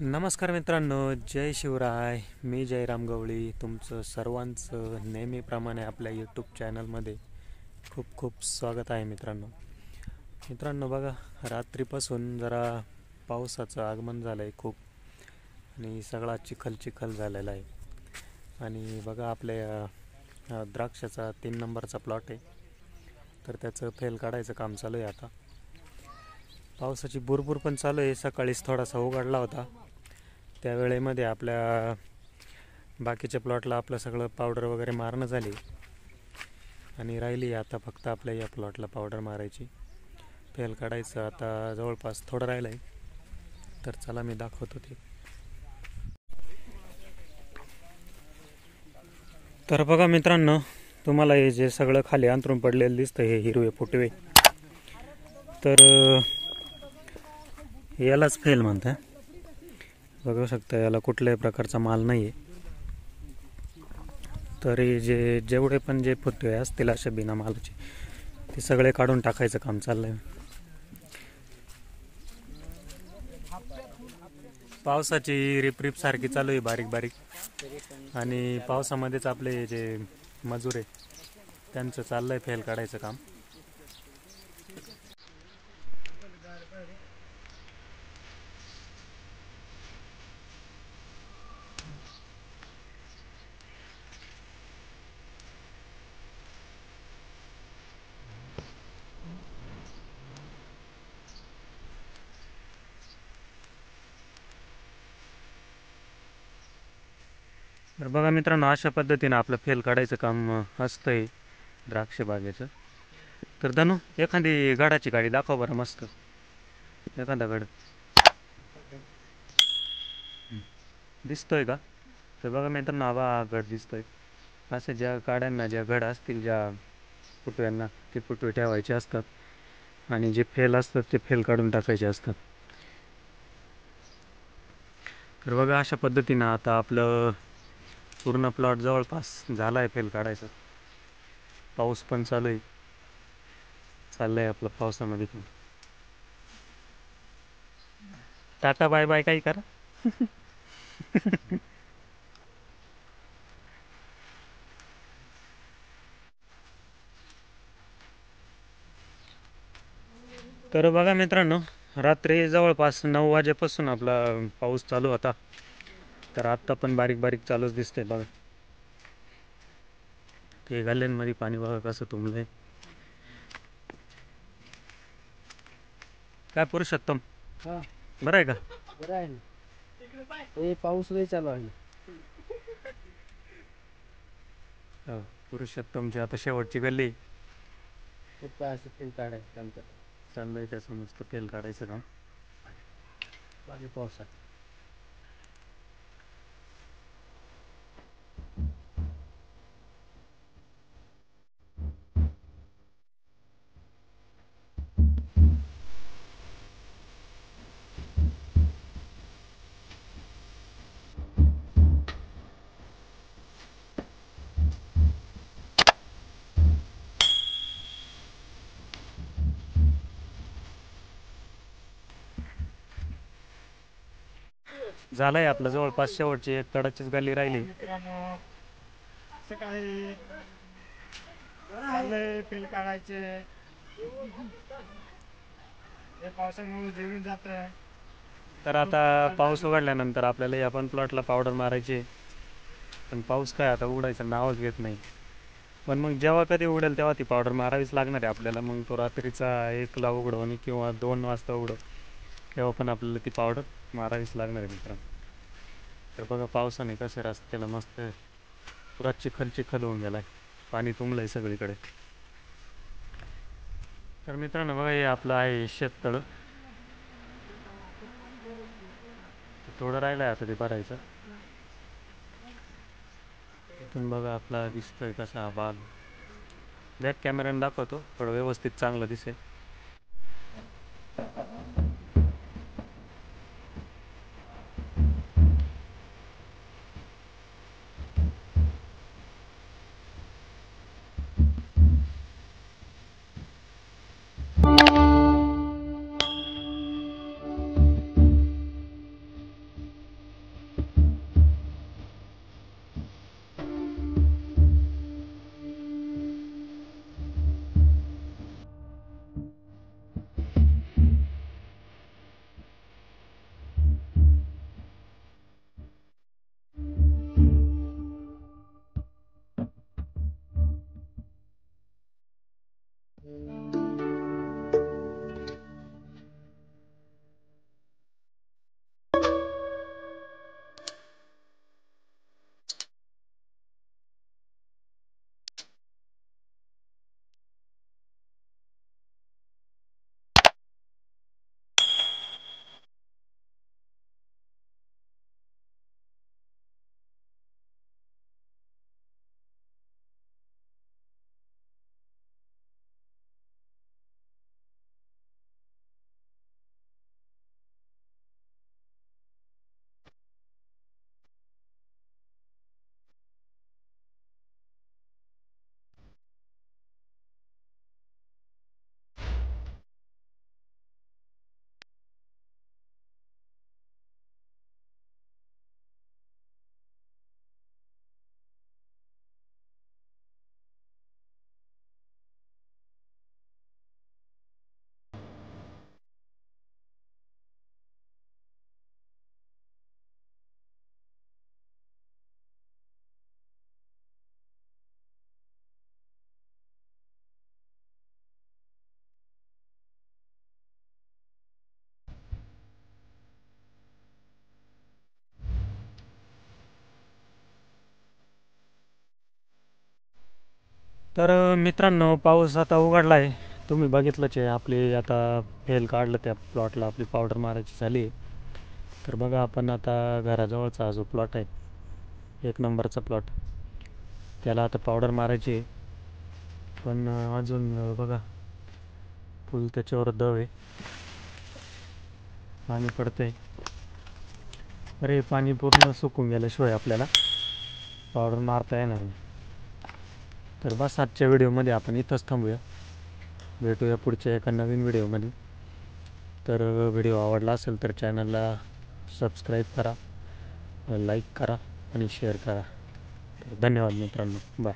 नमस्कार मित्रांनो, जय शिवराय. मी जयराम गवळी तुमचं सर्वांचं नेहमीप्रमाणे आपल्या यूट्यूब चॅनलमध्ये खूप खूप स्वागत आहे. मित्रांनो बघा, रात्रीपासून जरा पावसाचं आगमन झालं आहे खूप, आणि सगळा चिखल झालेला आहे. आणि बघा, आपल्या द्राक्षाचा 3 नंबरचा प्लॉट आहे, तर त्याचं फेल काढायचं काम चालू आहे. आता पावसाची बुरबुर पण चालू आहे. सकाळीच थोडासा उघडला होता, त्यावेळेमध्ये आपल्या बाकीच्या प्लॉटला आपलं सगळं पावडर वगैरे मारणं झाली, आणि राहिली आता फक्त आपल्या या प्लॉटला पावडर मारायची, फेल काढायचं. आता जवळपास थोडं राहिलं आहे, तर चला मी दाखवतो ते. तर बघा मित्रांनो, तुम्हाला हे जे सगळं खाली अंतरून पडलेलं दिसतं, हे हिरवे फुटवे, तर यालाच फेल म्हणतात. बघू शकता, याला कुठल्याही प्रकारचा माल नाही आहे. तरी जेवढे पण जे फुटवे असतील असे बिना मालाचे, ते सगळे काढून टाकायचं काम चाललंय. पावसाची रिपरिप सारखी चालू आहे, बारीक बारीक. आणि पावसामध्येच आपले जे मजूर आहे त्यांचं चाललंय फेल काढायचं काम. तर बघा मित्रांनो, अशा पद्धतीनं आपलं फेल काढायचं काम असतंय द्राक्ष बागेचं. तर धनू, एखादी गडाची गाडी दाखव बरं, मस्त एखादा गड दिसतोय का? तर बघा मित्रांनो, हा गड दिसतोय. असे ज्या गाड्यांना ज्या गड असतील, ज्या फुटव्यांना, ते फुटवे ठेवायचे असतात, आणि जे फेल असतात ते फेल काढून टाकायचे असतात. तर बघा, अशा पद्धतीनं आता आपलं पूर्ण प्लॉट जवळपास झाला आहे फेल काढायचं. पाऊस पण चालू आहे, चाललंय आपलं पावसामध्ये पण. टाटा बाय बाय काही करा. तर बघा मित्रांनो, रात्री जवळपास 9 वाजेपासून आपला पाऊस चालू होता, तर आत्ता पण बारीक बारीक चालूच दिसतंय. बघा, ते गल्ल्यांमध्ये पाणी बघा कसं तुंबलंय. काय पुरुषोत्तम, बरं आहे का? बरं आहे ना, पाऊस लय चालू आहे. पुरुषोत्तमची आता शेवटची गल्ली खूप असं फेल काढायचं काम चाललंय, त्याचं नुसतं फेल काढायचं काम पाणी पावसात. झालंय आपलं. जवळपास शेवटची एक तडाचीच गल्ली राहिली. सकाळी चाललंय फेल काढायचे, पावसामुळे जेवून जात. तर आता पाऊस उघडल्यानंतर आपल्याला या पण प्लॉटला पावडर मारायची, पण पाऊस काय आता उघडायचं नावच घेत नाही. पण मग जेव्हा कधी उघडेल तेव्हा ती पावडर मारावीच लागणार आहे आपल्याला. मग तो रात्रीचा 1ला उघडो आणि किंवा 2 वाजता उघडो, तेव्हा पण आपल्याला ती पावडर मारावीच लागणार आहे मित्रांनो. तर बघा, पावसाने कसं रस्त्याला मस्त पुरा चिखल होऊन गेलाय, पाणी तुंबलंय सगळीकडे. तर मित्रांनो बघा, हे आपलं आहे शेततळ. थोडं राहिलं आहे आता ते भरायचं. इथून बघा आपला दिसतोय कसा बाग. बॅक कॅमेऱ्याने दाखवतो, थोडं व्यवस्थित चांगलं दिसेल. तर मित्रांनो, पाऊस आता उघडला आहे. तुम्ही बघितलंच आहे, आपली आता फेल काढलं त्या प्लॉटला, आपली पावडर मारायची झाली. तर बघा, आपण आता घराजवळचा हा जो प्लॉट आहे, 1 नंबरचा प्लॉट, त्याला आता पावडर मारायची आहे. पण अजून बघा, फुल त्याच्यावर दव आहे, पाणी पडतंय. अरे, पाणी पूर्ण सुकून गेल्याशिवाय आपल्याला पावडर मारता येणार नाही. तर बस, आजच्या व्हिडिओमध्ये आपण इथंच थांबूया. भेटूया पुढच्या एका नवीन व्हिडिओमध्ये. तर व्हिडिओ आवडला असेल तर चॅनलला सबस्क्राईब करा, लाईक करा आणि शेअर करा. तर धन्यवाद मित्रांनो, बाय.